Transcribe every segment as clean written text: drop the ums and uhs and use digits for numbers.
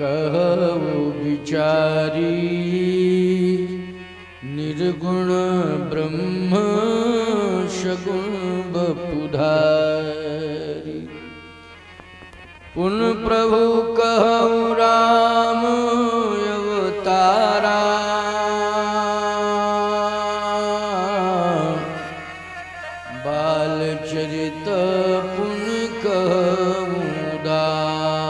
कहु विचारी निर्गुण ब्रह्म सगुण बपुधारी। पुन प्रभु कहु राम अवतारा बाल चरित पुन कहु उदारा।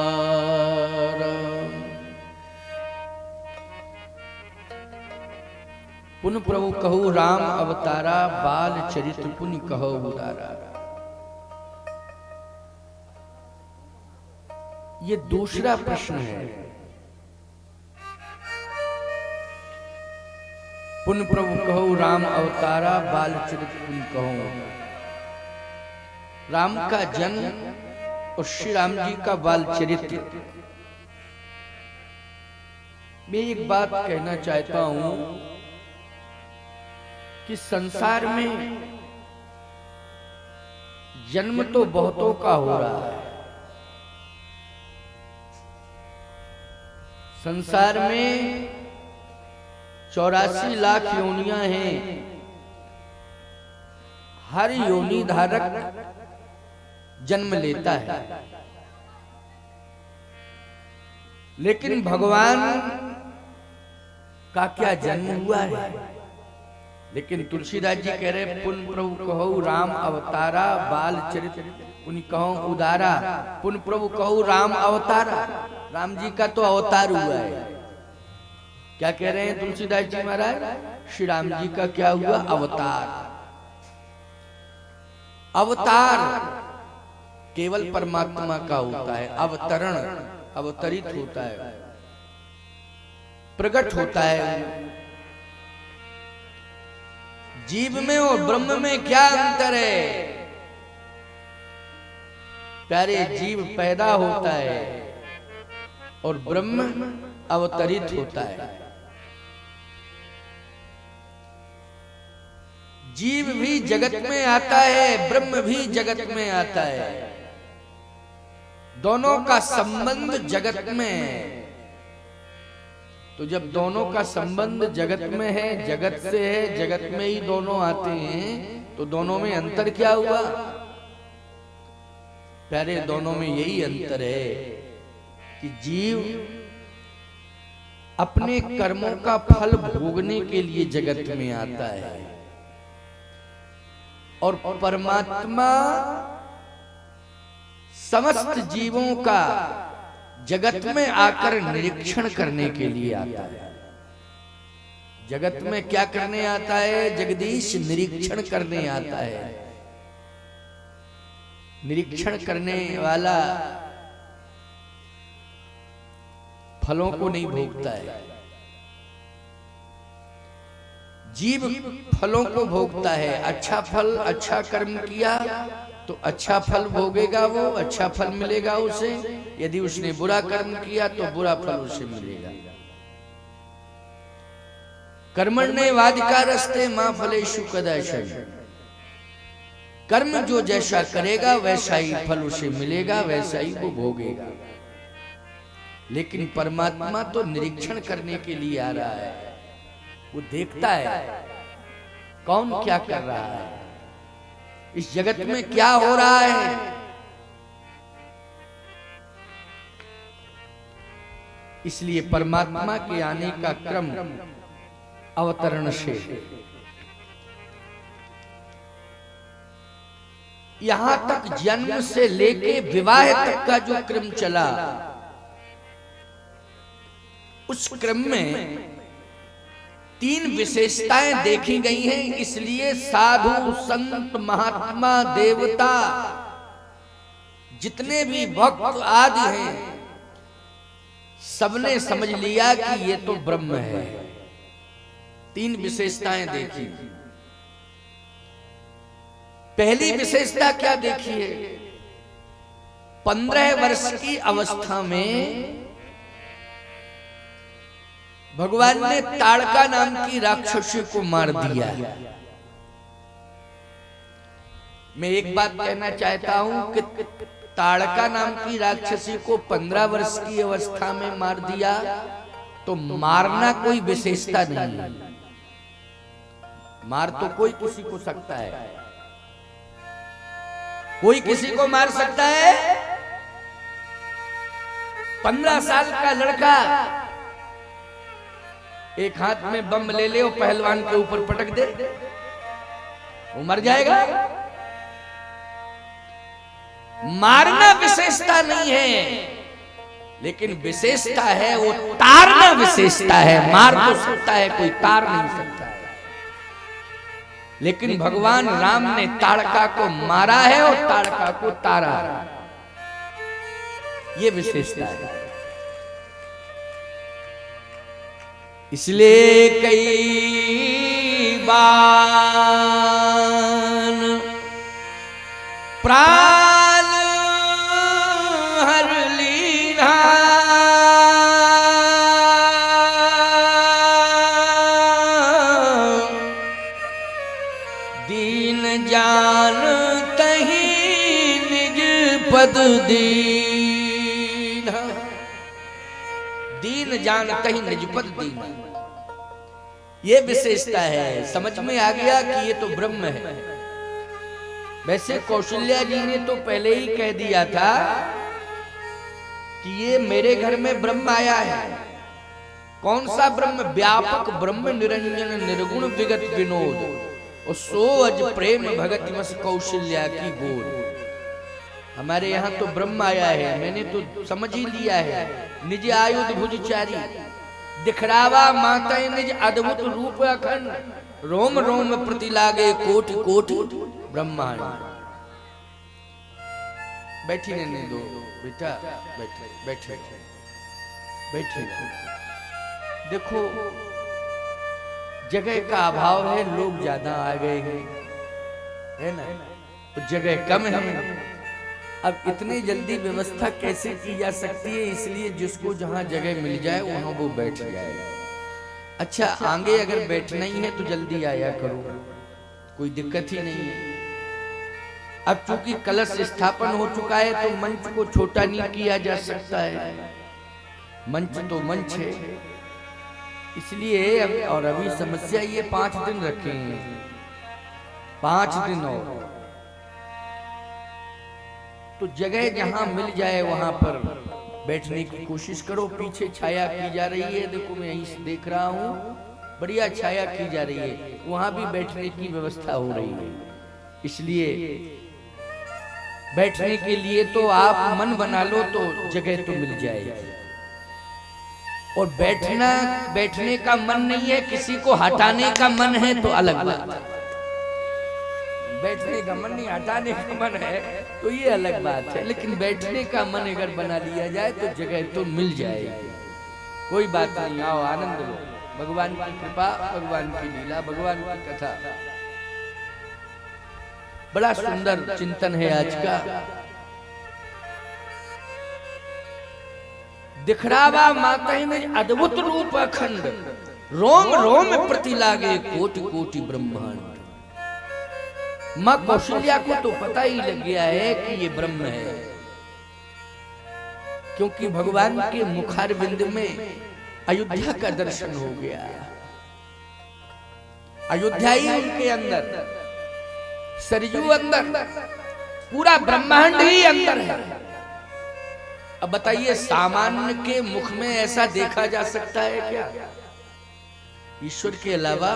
पुन प्रभु कहु राम अवतारा बाल चरित पुन कहु उदारा। ये दूसरा प्रश्न है। पुन प्रभु कहु राम अवतारा बाल चरित पुन कहु। राम का जन्म और श्री राम जी का बाल चरित्र। मैं एक बात कहना चाहता हूं कि संसार में जन्म तो बहुतों का हो रहा है। संसार में 84 लाख योनियां हैं। हर योनि धारक जन्म लेता है, लेकिन भगवान का क्या जन्म हुआ है? लेकिन तुलसीदास जी कह रहे पुन प्रभु कहु राम अवतारा बाल चरित पुन कहु उदारा। पुन प्रभु कहु राम अवतारा, राम जी का तो अवतार हुआ है। क्या कह रहे हैं तुलसीदास जी महाराज? श्री राम जी का क्या हुआ? अवतार। अवतार केवल परमात्मा का होता है। अवतरण अवतरित होता है, प्रकट होता है। जीव में और ब्रह्म में क्या अंतर है? प्यारे, जीव पैदा होता है और ब्रह्म अवतरित होता है। जीव भी जगत में आता है, ब्रह्म भी जगत में आता है। दोनों का संबंध जगत में है। तो जब दोनों का संबंध जगत में है, जगत से है, जगत में ही दोनों आते हैं, तो दोनों में अंतर क्या हुआ? प्यारे, दोनों में यही अंतर है कि जीव अपने कर्मों का फल भोगने के लिए जगत में आता है और परमात्मा समस्त जीवों का जगत में आकर निरीक्षण करने के लिए आता है। जगत में क्या करने आता है? जगदीश निरीक्षण करने आता है। निरीक्षण करने वाला फलों को नहीं भोगता है। जीव फलों को भोगता है। अच्छा फल, अच्छा कर्म किया तो अच्छा फल भोगेगा, वो अच्छा फल मिलेगा उसे। यदि उसने बुरा कर्म किया तो बुरा फल उसे मिलेगा। कर्मण्येवाधिकारस्ते मा फलेषु कदाचन। कर्म जो जैसा करेगा वैसा ही फल उसे मिलेगा, वैसा ही वो भोगेगा। लेकिन परमात्मा तो निरीक्षण करने के लिए आ रहा है। वो देखता है कौन क्या कर रहा है, इस जगत में क्या हो रहा है। इसलिए परमात्मा के आने का क्रम अवतरण से यहां तक जन्म से लेके विवाह तक का जो क्रम चला, उस क्रम में 3 विशेषताएं देखी गई हैं। इसलिए साधु संत महात्मा देवता जितने भी भक्त आदि हैं, सबने समझ लिया कि ये तो ब्रह्म है। 3 विशेषताएं देखी। पहली विशेषता क्या देखी है? 15 वर्ष की अवस्था में भगवान ने ताड़का नाम की राक्षसी को मार दिया। मैं एक बात कहना चाहता हूं कि ताड़का नाम की राक्षसी को 15 वर्ष की अवस्था में मार दिया, तो मारना कोई विशेषता नहीं है। मार तो कोई किसी को सकता है, कोई किसी को मार सकता है। 15 साल का लड़का एक हाथ में बम ले ले और पहलवान के ऊपर पटक दे, वो मर जाएगा। मारना विशेषता नहीं है, लेकिन विशेषता है वो तारना विशेषता है। मार तो सकता है, कोई तार नहीं सकता है। लेकिन भगवान राम ने ताड़का को मारा है और ताड़का को तारा है, ये विशेषता है। इसलिए कई बार प्राण हर लीना, दीन जान तही निज पद दीन, दीन जान तही निज पद दीन, ये विशेषता है। समझ में आ गया कि ये तो ब्रह्म है। वैसे कौशल्या जी ने तो पहले ही कह दिया था कि ये मेरे घर में ब्रह्म आया है। कौन सा ब्रह्म? व्यापक ब्रह्म निरंजन निर्गुण विगत विनोद, और सो अज प्रेम भगत मस कौशल्या की गोद। हमारे यहाँ तो ब्रह्म आया है, मैंने तो समझ ही लिया है। निज आयुध भुजचारी, दिखरावा माता निज अद्भुत रूप अखंड, रोम रोम प्रति लागे कोटि कोटि ब्रह्मांड। बैठी रहने दो बेटा, बैठे बैठे बैठे। देखो जगह का अभाव है, लोग ज्यादा आ गए हैं, है ना, तो जगह कम है। अब इतनी जल्दी व्यवस्था कैसे की जा सकती है? इसलिए जिसको जहां जगह मिल जाए वहां वो बैठ जाए। अच्छा, आगे अगर बैठना ही है तो जल्दी आया करो, कोई दिक्कत ही नहीं है। अब चूंकि कलश स्थापन हो चुका है तो मंच को छोटा नहीं किया जा सकता है, मंच तो मंच है, इसलिए और अभी समस्या ये 5 दिन रखे हैं, 5 दिन और तो जगह जहां मिल जाए वहां पर बैठने की कोशिश करो। पीछे छाया की जा रही है, देखो मैं यहीं से देख रहा हूँ, बढ़िया छाया की जा रही है, वहां भी बैठने की व्यवस्था हो रही है। इसलिए बैठने के लिए तो आप मन बना लो तो जगह तो मिल जाएगी। और बैठने का मन नहीं है, किसी को हटाने का मन है तो अलग बात है। बैठने का मन नहीं, हटाने का मन है तो ये अलग बात है, लेकिन बैठने का मन अगर बना लिया जाए तो जगह तो मिल जाएगी, कोई बात नहीं। आओ आनंद लो, भगवान की कृपा, भगवान की लीला, भगवान की कथा। बड़ा सुंदर चिंतन है आज का। दिखरावा माता में अद्भुत रूप अखंड, रोम रोम प्रति लागे कोटि कोटि ब्रह्मांड। मां कौशल्या को तो पता ही लग गया है कि ये ब्रह्म है, क्योंकि भगवान के मुखारविंद में अयोध्या का दर्शन हो गया। अयोध्या ही उनके अंदर, सरयू अंदर, पूरा ब्रह्मांड ही अंदर है। अब बताइए, सामान्य के मुख में ऐसा देखा जा सकता है क्या? ईश्वर के अलावा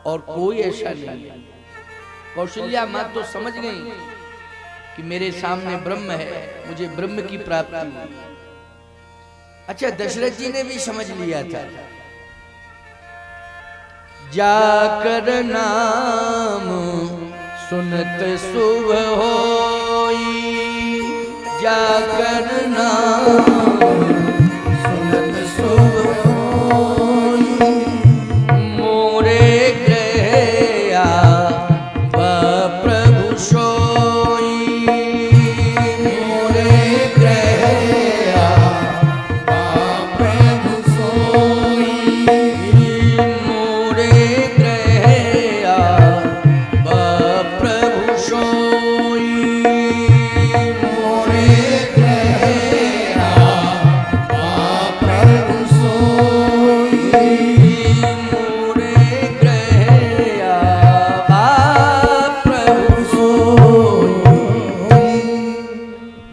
और कोई ऐसा नहीं है। कौशल्या मां तो समझ गई कि मेरे सामने ब्रह्म है, मुझे ब्रह्म की प्राप्ति हुई। अच्छा, दशरथ जी ने भी समझ लिया था। जाकर नाम सुनत शुभ होई, जाकर नाम सुनत शुभ होई, मोरे ग्रह प्रभु सोई, मोरे ग्रह प्रभु सोई, मोरे ग्रह प्रभु सोई, मोरे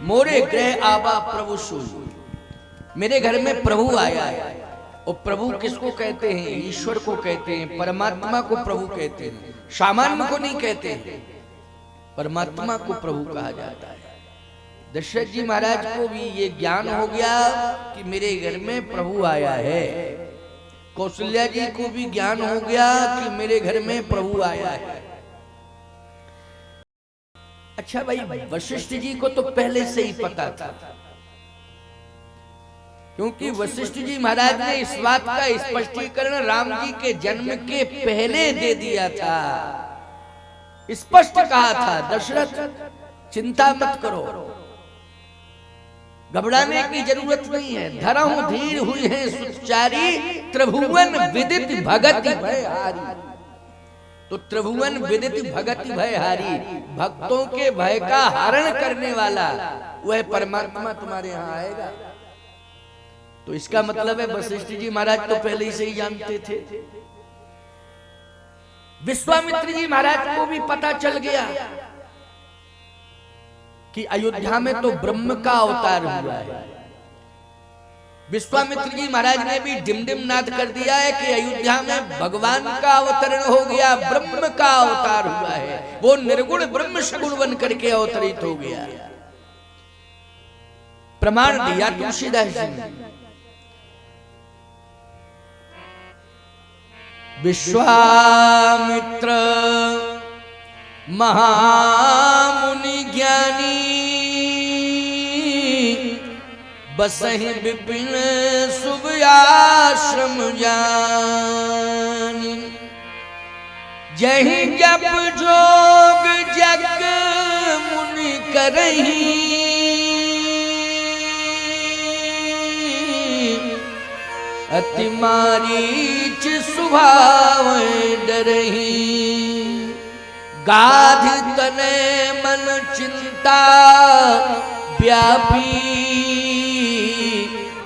मोरे गृह आबा प्रभु सोई, मेरे घर में प्रभु आया है। और प्रभु किसको कहते हैं? ईश्वर को कहते हैं, परमात्मा को प्रभु कहते हैं, सामान्य को नहीं कहते हैं, परमात्मा को प्रभु कहा जाता है। दशरथ जी महाराज को भी ये ज्ञान हो गया कि मेरे घर में प्रभु आया है। कौशल्या जी को भी ज्ञान हो गया कि मेरे घर में प्रभु आया है। अच्छा भाई, वशिष्ठ जी को तो पहले से ही पता था, क्योंकि वशिष्ठ जी महाराज ने इस बात का स्पष्टीकरण राम जी के जन्म के पहले दे दिया था। स्पष्ट कहा था, दशरथ चिंता मत करो, घबराने की जरूरत नहीं है। धरहु धीर हुई है सुचारी, त्रिभुवन विदित भगति भयहारी। तो त्रिभुवन विदित भगति भयहारी, भक्तों के भय का हरण करने वाला वह परमात्मा तुम्हारे यहाँ आएगा। तो इसका मतलब है वशिष्ठ जी महाराज तो पहले से ही जानते थे। विश्वामित्र जी महाराज को भी पता चल गया कि अयोध्या में तो ब्रह्म का अवतार हुआ है। विश्वामित्र जी महाराज ने भी डिमडिम नाद कर दिया है कि अयोध्या में भगवान का अवतरण हो गया, ब्रह्म का अवतार हुआ है। वो निर्गुण ब्रह्म सगुण बन करके अवतरित हो गया। प्रमाण दिया तुलसीदास जी ने। विश्वामित्र महामुनि ज्ञानी, बसहि विपिन शुभ आश्रम जानी। जहि जप जोग जग मुनि करही, अति मारीच स्वभाव डरही। गाध तने मन चिंता व्यापी,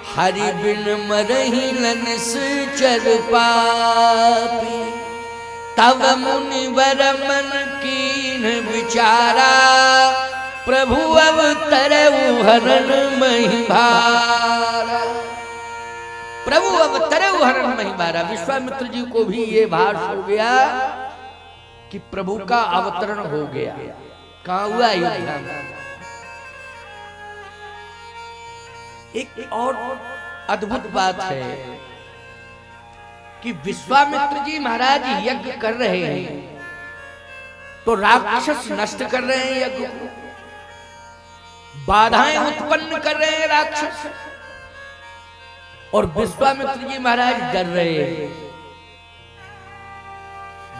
हरि बिन मरहि लनिस चर पापी। तब मुनिवर मन कीन विचारा, प्रभु अवतरऊ हरण महि भारा। प्रभु अवतरऊ हरण महि भारा। विश्वामित्र जी को भी ये भास हो गया कि प्रभु का अवतरण हो गया। कहाँ हुआ? अयोध्या में। एक और अद्भुत बात है कि विश्वामित्र जी महाराज यज्ञ कर रहे हैं तो राक्षस नष्ट कर रहे हैं यज्ञ को, बाधाएं उत्पन्न कर रहे हैं राक्षस, और विश्वामित्र जी महाराज डर रहे हैं।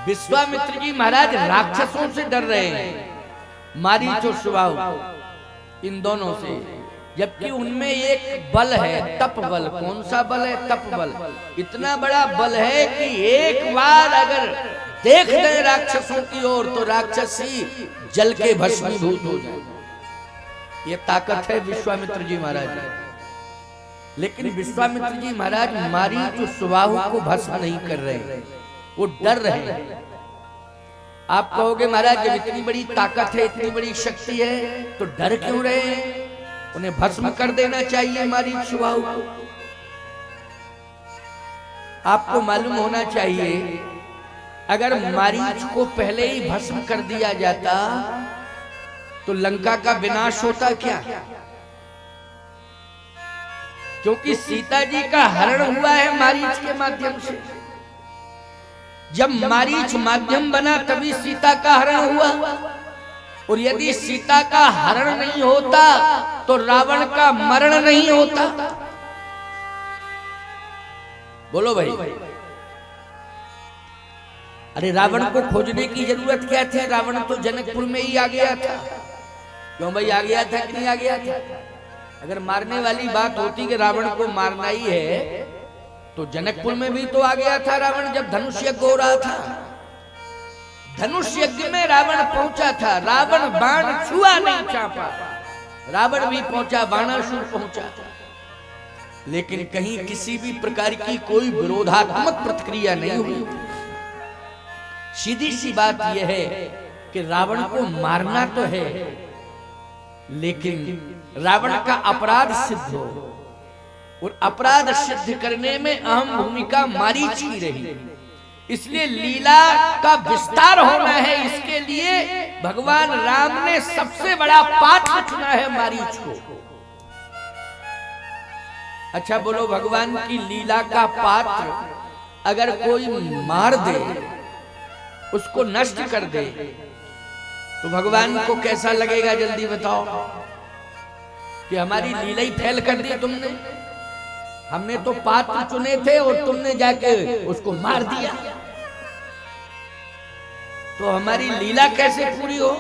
विश्वामित्र जी महाराज राक्षसों से डर रहे हैं, मारीच और सुबाहु, इन दोनों से। जबकि उनमें एक बल है, तप बल। कौन सा बल है? तप बल। इतना बड़ा बल है कि एक बार अगर देख दें राक्षसों की ओर तो राक्षस ही जल के भस्मीभूत हो जाए। ये ताकत है विश्वामित्र जी महाराज। लेकिन विश्वामित्र जी महाराज मारीच और सुबाहु को भस्म नहीं कर रहे, वो डर रहे हैं। आप कहोगे महाराज जब इतनी बड़ी ताकत है, इतनी बड़ी शक्ति है, तो डर क्यों रहे हैं? उन्हें भस्म कर देना चाहिए मारीच सुबाहु को। आपको मालूम होना चाहिए, अगर मारीच को पहले ही भस्म कर दिया जाता तो लंका का विनाश होता क्या? क्योंकि सीता जी का हरण हुआ है मारीच के माध्यम से। जब मारीच माध्यम बना तभी सीता का हरण हुआ, और यदि सीता का हरण नहीं होता तो रावण का मरण नहीं होता। बोलो भाई। अरे रावण को खोजने की जरूरत क्या थी? रावण तो जनकपुर में ही आ गया था। क्यों भाई, आ गया था कि नहीं आ गया था? अगर मारने वाली बात होती कि रावण को मारना ही है तो जनकपुर में भी तो आ गया था रावण, जब धनुष यज्ञ हो रहा था। धनुष यज्ञ में रावण पहुंचा था, रावण बाण छुआ नहीं चापा। रावण भी पहुंचा, बाणासुर पहुंचा, लेकिन कहीं किसी भी प्रकार की कोई विरोधात्मक प्रतिक्रिया नहीं हुई। सीधी सी बात यह है कि रावण को मारना तो है, लेकिन रावण का अपराध सिद्ध हो, और अपराध सिद्ध करने में अहम भूमिका मारीच की रही। इसलिए लीला का विस्तार होना है, इसके लिए भगवान राम ने सबसे बड़ा पात्र चुना है मारीच को। अच्छा बोलो, भगवान की लीला का पात्र अगर कोई मार दे, उसको नष्ट कर दे, तो भगवान को कैसा लगेगा? जल्दी बताओ कि हमारी लीला ही फेल कर दी तुमने। हमने तो पात्र चुने थे और तुमने जाके उसको मार दिया, तो हमारी लीला कैसे पूरी हो?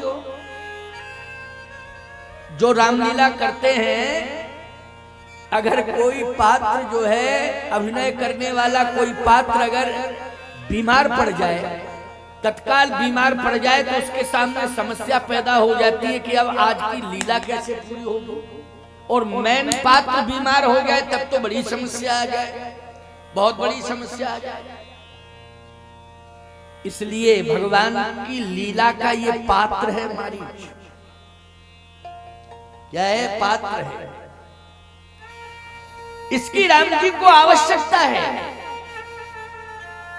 जो रामलीला करते हैं, अगर कोई पात्र जो है अभिनय करने वाला, कोई पात्र अगर बीमार पड़ जाए, तत्काल बीमार पड़ जाए, तो उसके सामने समस्या पैदा हो जाती है कि अब आज की लीला कैसे पूरी होगी। और मेन पात्र बीमार हो जाए तब तो बड़ी समस्या आ जाए, बहुत बड़ी समस्या आ जाए। इसलिए भगवान की लीला का ये पात्र है मारीच। क्या है? पात्र है। इसकी राम जी को आवश्यकता है,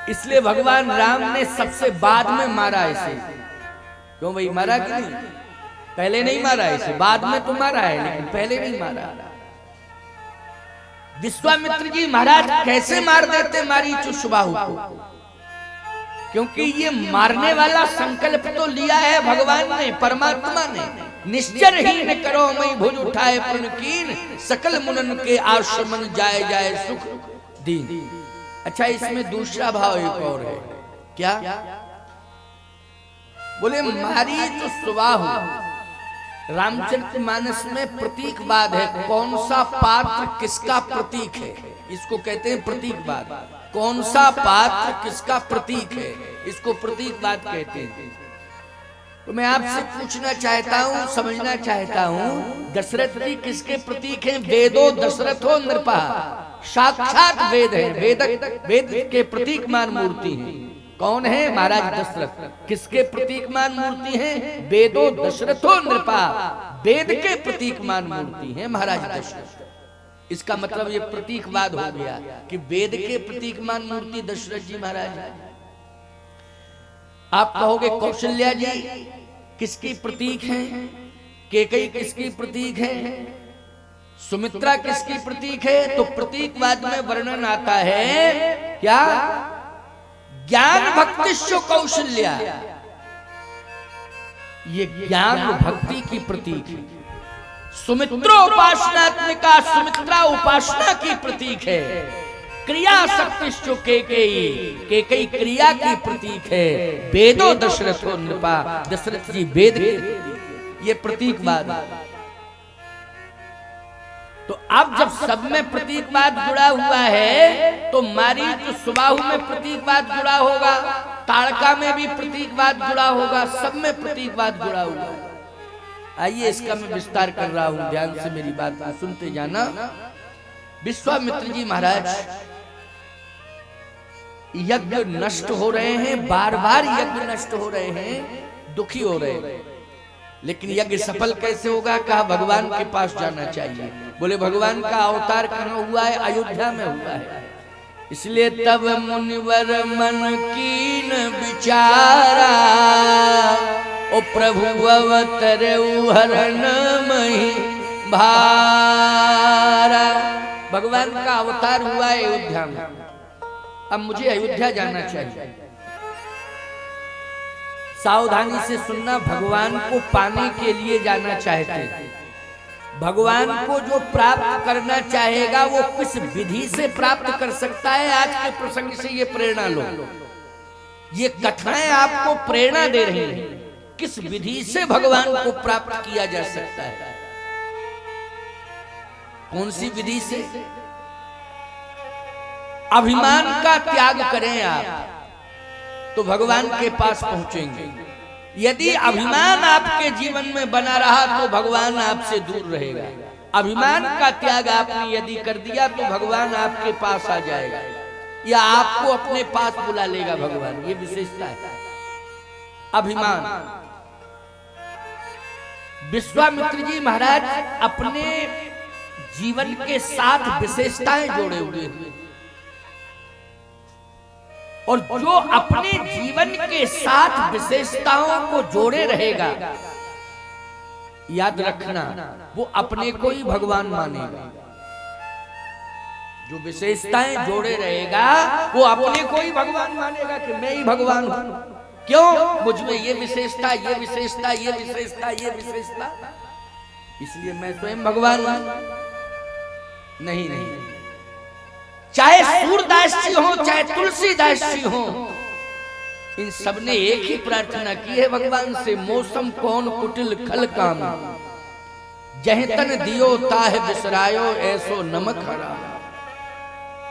इसलिए भगवान राम ने सबसे बाद में मारा इसे। क्यों भाई, मारा कि नहीं? पहले नहीं मारा इसे, बाद में तो मारा है, लेकिन पहले नहीं मारा। विश्वामित्र जी महाराज कैसे मार देते मारीच सुबाहु को? क्योंकि ये मारने वाला संकल्प तो लिया है भगवान ने, परमात्मा ने। निश्चर ही न करो मई भुज उठाए पुन कीन, सकल मुनन के आश्रमन जाए जाए सुख दीन। अच्छा, इसमें दूसरा भाव एक और है। क्या? बोले मारीच सुबाहु रामचरितमानस में प्रतीकवाद है। कौन सा पात्र किसका प्रतीक है, इसको कहते हैं प्रतीकवाद। कौन सा पात्र किसका प्रतीक है, इसको प्रतीकवाद कहते हैं। तो मैं आपसे पूछना चाहता हूं, समझना चाहता हूं, दशरथ जी किसके प्रतीक हैं? वेदो दशरथो नृपा, साक्षात वेद है, वेद के प्रतीकमान मूर्ति है। कौन है? महाराज दशरथ। किसके प्रतीकमान मूर्ति है? वेदो दशरथो नृपा, वेद के प्रतीकमान मूर्ति है महाराज दशरथ। इसका मतलब ये प्रतीकवाद हो गया कि वेद के प्रतीकमान मूर्ति दशरथ जी महाराज। आप कहोगे कौशल्या जी किसकी प्रतीक है? कैकेयी किसकी प्रतीक है? सुमित्रा किसकी प्रतीक है? तो प्रतीकवाद में वर्णन आता है क्या? ज्ञान भक्तिश्व कौशल्या, ये ज्ञान भक्ति की प्रतीक है। सुमित्रोपासनात्मिका, सुमित्रा उपासना की प्रतीक है। क्रिया शक्तिश्व कैकेयी, कैकेयी क्रिया की प्रतीक है। वेदो दशरथो नृपा, दशरथ जी वेद के प्रतीक। ये प्रतीकवाद। तो अब जब सब में प्रतीकवाद जुड़ा हुआ है, तो मारीच सुबाहु में प्रतीकवाद जुड़ा होगा, ताड़का में भी प्रतीकवाद जुड़ा होगा, सब में प्रतीकवाद जुड़ा हुआ है। आइए इसका मैं विस्तार कर रहा हूं, ध्यान से मेरी बात को सुनते जाना। विश्वामित्र जी महाराज यज्ञ नष्ट हो रहे हैं, बार बार यज्ञ नष्ट हो रहे हैं, दुखी हो रहे हैं, लेकिन यज्ञ सफल कैसे होगा? कहा भगवान के पास जाना चाहिए। बोले भगवान का अवतार कहाँ हुआ है? अयोध्या में हुआ है। इसलिए तब मुनिवर मन कीन विचारा, ओ प्रभु अवतरे हरण मही भारा। भगवान का अवतार हुआ है अयोध्या में, अब मुझे अयोध्या जाना चाहिए। सावधानी से सुनना, भगवान को पाने के लिए जाना चाहते हैं। भगवान को जो प्राप्त करना चाहेगा वो किस विधि से प्राप्त कर सकता है? आज के प्रसंग से ये प्रेरणा लो, ये कथाएं आपको प्रेरणा दे रही हैं। किस विधि से भगवान को प्राप्त किया जा सकता है? कौन सी विधि से? अभिमान का त्याग करें आप तो भगवान के पास पहुंचेंगे। यदि अभिमान आपके जीवन में बना रहा तो भगवान आपसे दूर रहेगा। अभिमान का त्याग आपने यदि कर दिया तो भगवान आपके पास आ जाएगा या आपको अपने पास बुला लेगा भगवान। ये विशेषता है अभिमान। विश्वामित्र जी महाराज अपने जीवन के साथ विशेषताएं जोड़े हुए हैं, और जो अपने जीवन के साथ विशेषताओं को जोड़े रहेगा, याद रखना, वो अपने को ही भगवान मानेगा। जो विशेषताएं जोड़े रहेगा वो अपने को ही भगवान मानेगा कि मैं ही भगवान हूं। क्यों? मुझ में ये विशेषता, ये विशेषता, ये विशेषता, ये विशेषता, इसलिए मैं स्वयं भगवान हूं। नहीं नहीं, चाहे सूरदास जी हो, चाहे तुलसीदास जी हो, इन सब ने एक ही प्रार्थना की है भगवान से, मौसम कौन कुटिल खल काम, जह तन दियो ताह बिसरायो ऐसो नमक हरा।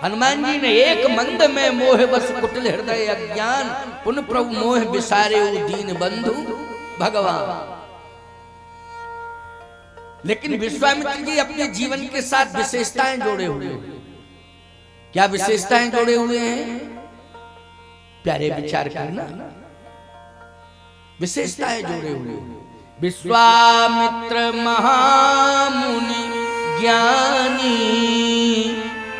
हनुमान जी ने एक मंद में मोह बस कुटिल हृदय अज्ञान, पुन प्रभु मोह बिसारे दीन बंधु भगवान। लेकिन विश्वामित्र जी अपने जीवन के साथ विशेषताएं जोड़े हुए हैं। क्या विशेषताएं जोड़े हुए हैं? प्यारे विचार करना, विशेषताएं जोड़े हुए हैं। विश्वामित्र महामुनि ज्ञानी,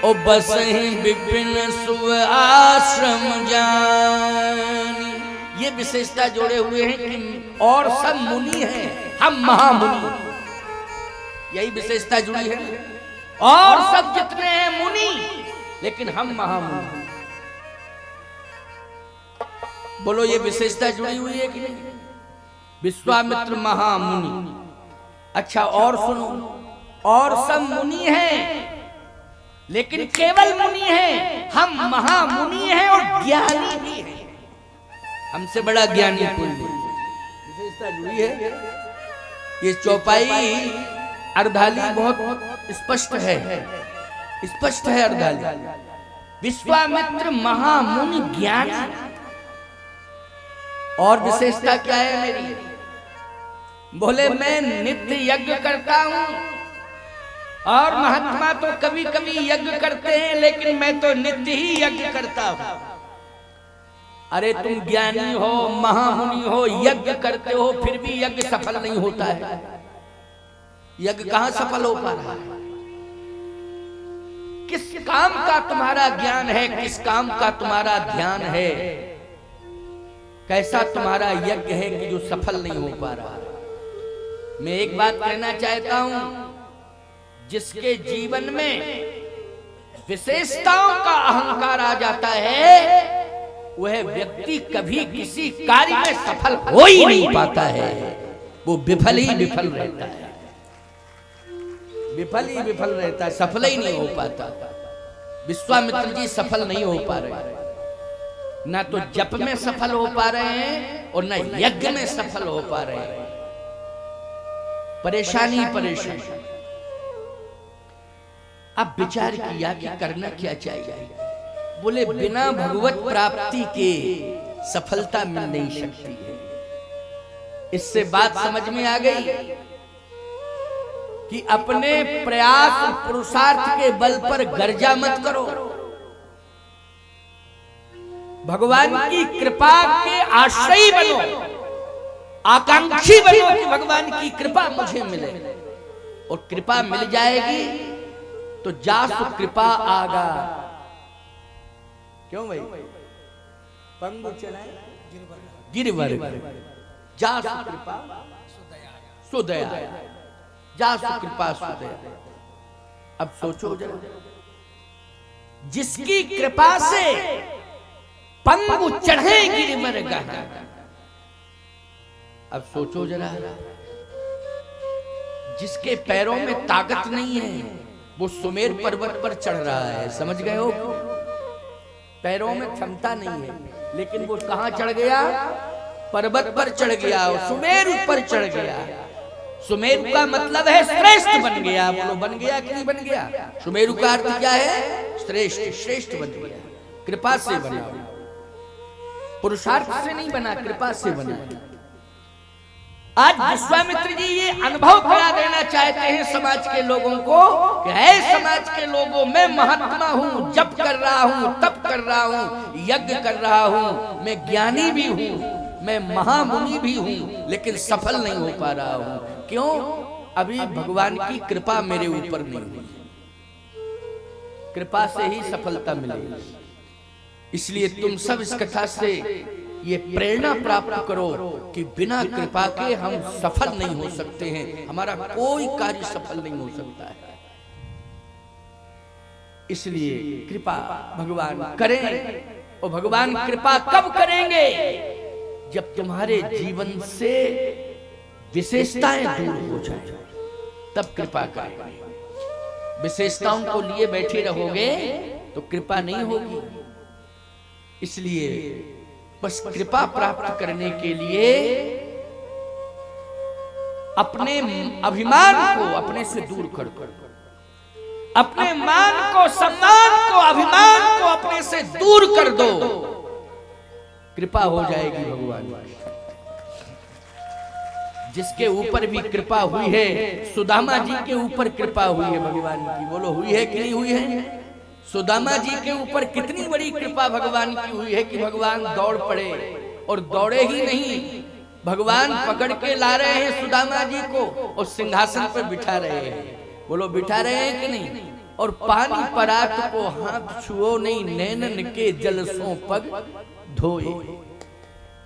ओ बसहि विपिन सुव आश्रम जानी। ये विशेषता जोड़े हुए हैं कि और सब मुनि हैं, हम महामुनि, यही विशेषता जुड़ी है। और सब जितने हैं मुनि, लेकिन हम महामुनि। बोलो, ये विशेषता जुड़ी हुई है कि नहीं? विश्वामित्र महामुनि। अच्छा, और सुनो, और सब मुनि हैं, लेकिन केवल मुनि हैं, हम महामुनि हैं और ज्ञानी भी हैं। हमसे बड़ा ज्ञानी कोई नहीं। विशेषता जुड़ी है। ये चौपाई अर्धाली बहुत स्पष्ट है, स्पष्ट है अर्धाली। विश्वामित्र महामुनि ज्ञानी। और विशेषता क्या है मेरी? बोले, मैं नित्य यज्ञ करता हूं, और महात्मा तो कभी कभी यज्ञ करते हैं, लेकिन मैं तो नित्य ही यज्ञ करता हूं। अरे तुम ज्ञानी हो, महामुनि हो, यज्ञ करते हो, फिर भी यज्ञ सफल नहीं होता है। यज्ञ कहां सफल हो पा रहा है? किस काम का तुम्हारा ज्ञान है, किस काम का तुम्हारा ध्यान है, कैसा तुम्हारा यज्ञ है कि जो सफल नहीं हो पा रहा? मैं एक बात कहना चाहता हूं, जिसके जीवन में विशेषताओं का अहंकार आ जाता है, वह व्यक्ति कभी किसी कार्य में सफल हो ही नहीं पाता है। वो विफल ही विफल रहता है, विफल ही विफल रहता है, सफल ही नहीं हो पाता। विश्वामित्र जी सफल नहीं हो पा रहे, ना तो जप में सफल हो पा रहे हैं और ना यज्ञ में सफल हो पा रहे हैं। परेशानी परेशानी। अब विचार किया कि करना क्या चाहिए। बोले, बिना भगवत प्राप्ति के सफलता मिल नहीं सकती है। इससे बात समझ में आ गई कि अपने प्रयास और पुरुषार्थ के बल पर गर्जा मत करो, भगवान की कृपा के आश्रयी बनो, आकांक्षी बनो कि भगवान की कृपा मुझे मिले। और कृपा मिल जाएगी तो जासु कृपा आगा। क्यों भाई? पंगु चलाए गिरवर, जासु कृपा सुदया, जासु कृपा सुदया। अब सोचो जरा, जिसकी कृपा से पंगु चढ़े गिरवर गहा। अब सोचो जरा, जिसके पैरों में ताकत नहीं है, वो सुमेर पर्वत पर चढ़ रहा है। समझ गए हो? पैरों में क्षमता नहीं है, लेकिन वो कहां चढ़ गया? पर्वत पर चढ़ गया, सुमेरु पर चढ़ गया। सुमेरु का मतलब है श्रेष्ठ बन गया। बोलो, बन गया कि नहीं बन गया? सुमेरु का अर्थ क्या है? श्रेष्ठ, श्रेष्ठ बन गया। कृपा से बना, पुरुषार्थ से नहीं बना, कृपा से बना। आज विश्वामित्र जी ये अनुभव करा देना चाहते हैं समाज के लोगों को कि है समाज के लोगों, मैं महात्मा हूँ, जप कर रहा हूँ, तप कर रहा हूँ, यज्ञ कर रहा हूँ, मैं ज्ञानी भी हूँ, मैं महामुनि भी हूं लेकिन सफल नहीं हो पा रहा हूं। क्यों? अभी भगवान की कृपा मेरे ऊपर नहीं हुई। कृपा से ही सफलता मिलेगी। इसलिए तुम सब इस कथा से ये प्रेरणा प्राप्त करो कि बिना कृपा के हम सफल नहीं हो सकते हैं, हमारा कोई कार्य सफल नहीं हो सकता है। इसलिए कृपा भगवान करें। और भगवान कृपा कब करेंगे? जब तुम्हारे जीवन से विशेषताएं दूर हो जाए, तब कृपा करेंगे। विशेषताओं को लिए बैठे रहोगे तो कृपा नहीं होगी। इसलिए बस कृपा प्राप्त करने के लिए अपने अभिमान को अपने से दूर कर दो, अपने मान को, सम्मान को, अभिमान को अपने से दूर कर दो, कृपा हो जाएगी भगवान। जिसके ऊपर भी कृपा हुई है, सुदामा जी के ऊपर कृपा हुई है भगवान की। बोलो हुई है कि नहीं हुई है? सुदामा जी के ऊपर कितनी बड़ी कृपा भगवान की हुई है कि भगवान दौड़ पड़े। और दौड़े ही नहीं, भगवान पकड़ के ला रहे हैं सुदामा जी को और सिंहासन पर बिठा रहे हैं। बोलो बिठा रहे हैं कि नहीं? और पानी परात को हाथ छुओ नहीं, नैनन के जल सो पग धोए।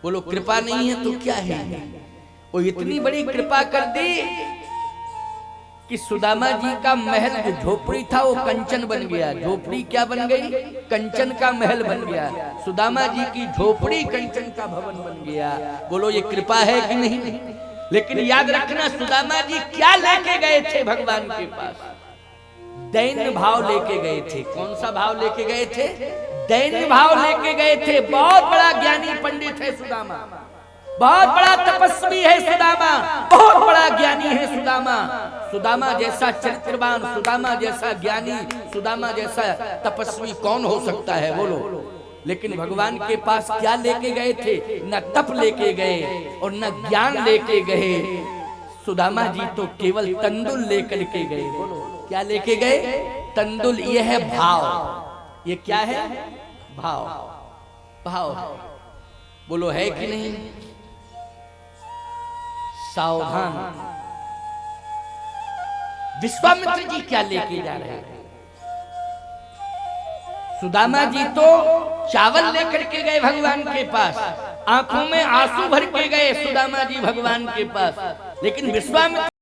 बोलो कृपा नहीं है तो क्या है? वो इतनी बड़ी कृपा कर दी कि सुदामा जी का महल जो झोपड़ी था वो कंचन बन गया। झोपड़ी क्या बन गई? कंचन का महल बन गया। सुदामा जी की झोपड़ी कंचन का भवन बन गया। बोलो ये कृपा है कि नहीं? लेकिन याद रखना, सुदामा जी क्या लेके गए थे भगवान के पास? दैन्य भाव लेके गए थे। कौन सा भाव लेके गए थे? दैन्य भाव लेके गए थे। बहुत बड़ा ज्ञानी पंडित है सुदामा, बहुत बड़ा तपस्वी है सुदामा, बहुत बड़ा ज्ञानी है सुदामा। सुदामा जैसा चरित्रवान, सुदामा जैसा ज्ञानी, सुदामा जैसा तपस्वी कौन हो सकता है? बोलो। लेकिन भगवान के पास क्या लेके गए थे? न तप लेके गए और न ज्ञान लेके गए। सुदामा जी तो केवल तंदुल लेकर के गए। बोलो क्या लेके गए? तंदुल। ये है भाव। ये क्या है? भाव। भाव। बोलो है कि नहीं? सावधान। विश्वामित्र जी क्या लेके जा रहे हैं? सुदामा जी तो चावल लेकर के गए भगवान के पास, आंखों में आंसू भर के गए सुदामा जी भगवान के पास। लेकिन विश्वामित्र